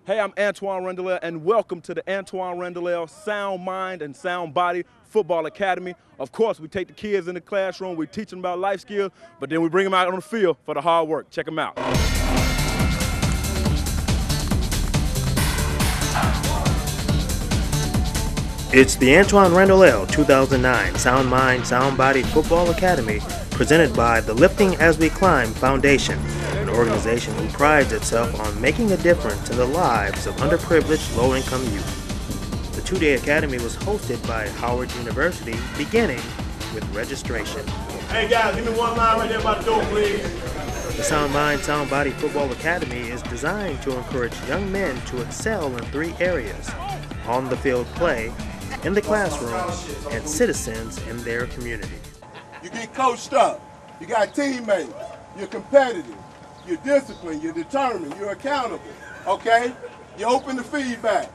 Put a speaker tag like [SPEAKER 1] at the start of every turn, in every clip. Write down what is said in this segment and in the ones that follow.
[SPEAKER 1] Hey, I'm Antwaan Randle, and welcome to the Antwaan Randle Sound Mind and Sound Body Football Academy. Of course, we take the kids in the classroom, we teach them about life skills, but then we bring them out on the field for the hard work. Check them out.
[SPEAKER 2] It's the Antwaan Randle 2009 Sound Mind, Sound Body Football Academy, presented by the Lifting As We Climb Foundation, an organization who prides itself on making a difference in the lives of underprivileged low-income youth. The two-day academy was hosted by Howard University, beginning with registration.
[SPEAKER 1] Hey guys, give me one line right there by the door, please.
[SPEAKER 2] The Sound Mind, Sound Body Football Academy is designed to encourage young men to excel in 3 areas: on-the-field play, in the classroom, and citizens in their community.
[SPEAKER 3] You get coached up, you got teammates, you're competitive, you're disciplined, you're determined, you're accountable, okay? You're open to feedback.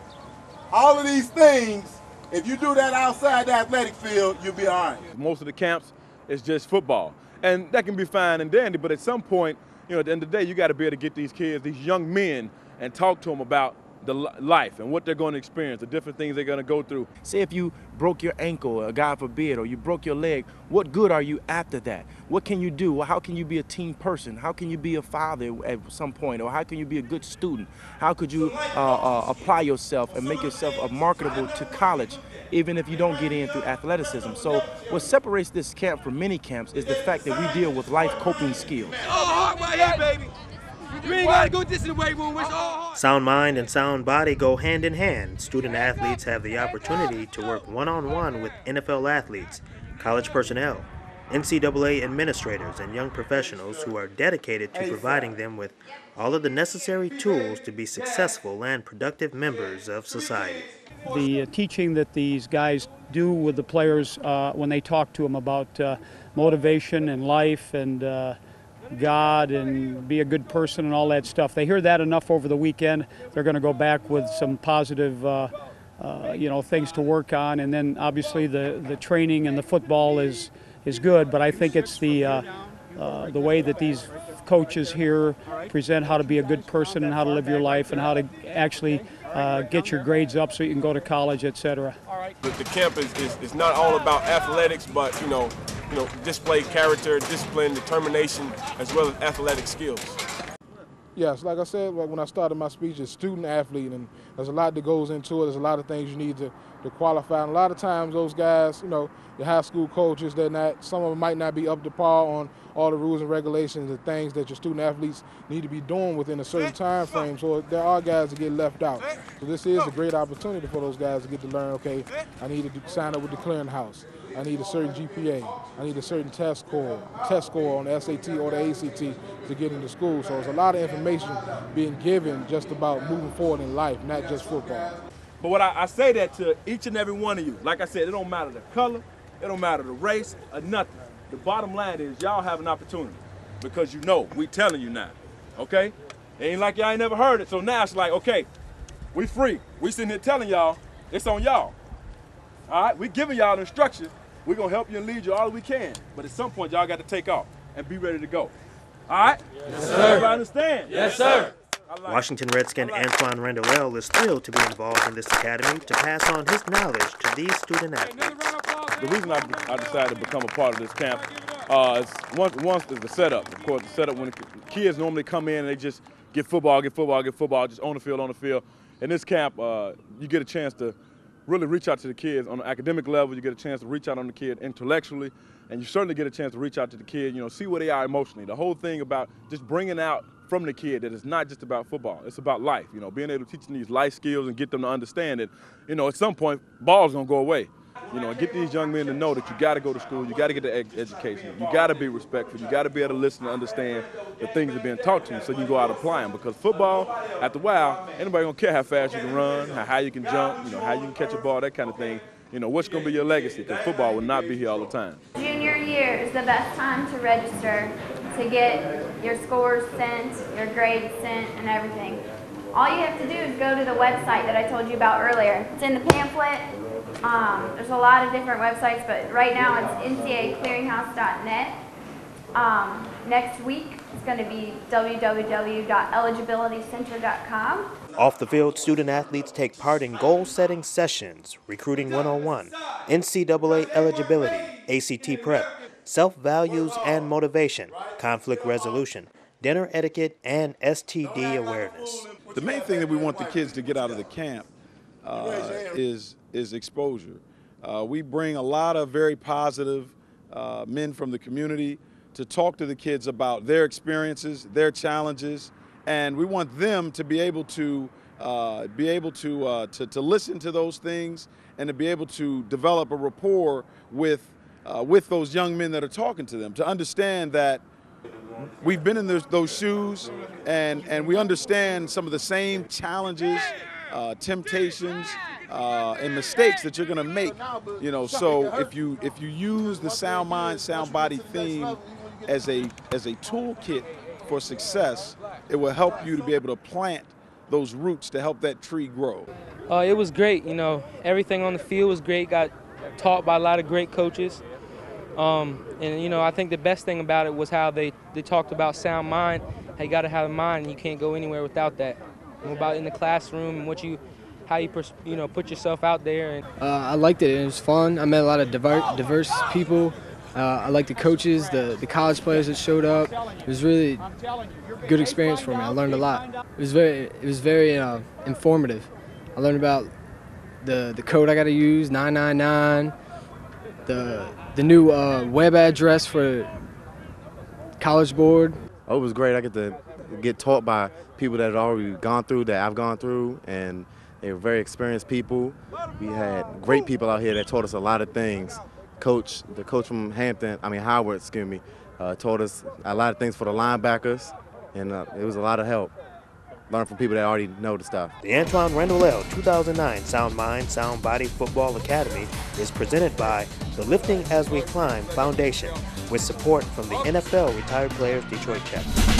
[SPEAKER 3] All of these things, if you do that outside the athletic field, you'll be all right.
[SPEAKER 1] Most of the camps is just football, and that can be fine and dandy, but at some point, at the end of the day, you got to be able to get these kids, these young men, and talk to them about the life and what they're going to experience, the different things they're going to go through.
[SPEAKER 4] Say if you broke your ankle, or God forbid, or you broke your leg, what good are you after that? What can you do? How can you be a team person? How can you be a father at some point? Or how can you be a good student? How could you apply yourself and make yourself marketable to college, even if you don't get in through athleticism? So what separates this camp from many camps is the fact that we deal with life coping skills.
[SPEAKER 5] All hard right here, baby. You ain't gotta go this in the weight room. It's all hard.
[SPEAKER 2] Sound mind and sound body go hand in hand. Student athletes have the opportunity to work one-on-one with NFL athletes, college personnel, NCAA administrators, and young professionals who are dedicated to providing them with all of the necessary tools to be successful and productive members of society.
[SPEAKER 6] The teaching that these guys do with the players when they talk to them about motivation and life and God and be a good person and all that stuff. They hear that enough over the weekend. They're going to go back with some positive, things to work on. And then obviously the training and the football is good. But I think it's the way that these coaches here present how to be a good person and how to live your life and how to actually get your grades up so you can go to college, etc.
[SPEAKER 7] The camp is not all about athletics, but display character, discipline, determination, as well as athletic skills.
[SPEAKER 8] Yes, like I said, when I started my speech, it's student athlete, and there's a lot that goes into it. There's a lot of things you need to qualify. And a lot of times those guys, your high school coaches, some of them might not be up to par on all the rules and regulations and things that your student athletes need to be doing within a certain time frame. So there are guys that get left out. So this is a great opportunity for those guys to get to learn, okay, I need to sign up with the clearinghouse. I need a certain GPA. I need a certain test score on the SAT or the ACT to get into school. So there's a lot of information being given just about moving forward in life, not just football.
[SPEAKER 1] But what I say that to each and every one of you, like I said, it don't matter the color, it don't matter the race or nothing. The bottom line is y'all have an opportunity because we telling you now, okay? It ain't like y'all ain't never heard it, so now it's like, okay, we free. We sitting here telling y'all, it's on y'all. All right, we giving y'all the instructions. We're going to help you and lead you all we can. But at some point, y'all got to take off and be ready to go. All right?
[SPEAKER 5] Yes, sir.
[SPEAKER 1] Everybody understand?
[SPEAKER 5] Yes, sir.
[SPEAKER 2] Washington Redskin Antwaan Randle is thrilled to be involved in this academy to pass on his knowledge to these student athletes.
[SPEAKER 1] The reason I decided to become a part of this camp is once is the setup. Of course, the setup when the kids normally come in and they just get football, just on the field. In this camp, you get a chance to really reach out to the kids on an academic level. You get a chance to reach out on the kid intellectually, and you certainly get a chance to reach out to the kid, see where they are emotionally. The whole thing about just bringing out from the kid that it's not just about football, it's about life. Being able to teach them these life skills and get them to understand that, at some point, ball's gonna go away. And get these young men to know that you gotta go to school, you gotta get the education, you gotta be respectful, you gotta be able to listen and understand the things that are being taught to you so you can go out and apply them. Because football, after a while, anybody gonna care how fast you can run, how high you can jump, how you can catch a ball, that kind of thing. What's gonna be your legacy? Because football will not be here all the time.
[SPEAKER 9] Junior year is the best time to register, to get your scores sent, your grades sent, and everything. All you have to do is go to the website that I told you about earlier. It's in the pamphlet. There's a lot of different websites, but right now it's ncaclearinghouse.net. Next week, it's going to be www.eligibilitycenter.com.
[SPEAKER 2] Off the field, student athletes take part in goal-setting sessions, recruiting 101, NCAA eligibility, ACT prep, self-values and motivation, conflict resolution, dinner etiquette, and STD awareness.
[SPEAKER 1] The main thing that we want the kids to get out of the camp is exposure. We bring a lot of very positive men from the community to talk to the kids about their experiences, their challenges, and we want them to be able to listen to those things and to be able to develop a rapport with those young men that are talking to them, to understand that we've been in those shoes and we understand some of the same challenges, temptations, and mistakes that you're going to make. You know, so if you use the sound mind, sound body theme as a toolkit for success, it will help you to be able to plant those roots to help that tree grow.
[SPEAKER 10] It was great. You know, everything on the field was great. Got taught by a lot of great coaches. And, you know, I think the best thing about it was how they talked about sound mind. How you got to have a mind, and you can't go anywhere without that. About in the classroom and how you put yourself out there. And
[SPEAKER 11] I liked it. It was fun. I met a lot of diverse people. I liked the coaches, the college players that showed up. It was really a good experience for me. I learned a lot. It was very informative. I learned about the code I got to use, 999, the new web address for College Board.
[SPEAKER 12] Oh, it was great. I get taught by people that had already gone through, that I've gone through, and they were very experienced people. We had great people out here that taught us a lot of things. The coach from Howard, taught us a lot of things for the linebackers, and it was a lot of help. Learn from people that already know the stuff.
[SPEAKER 2] The Antwaan Randle 2009 Sound Mind, Sound Body Football Academy is presented by the Lifting As We Climb Foundation with support from the NFL Retired Players Detroit Chapter.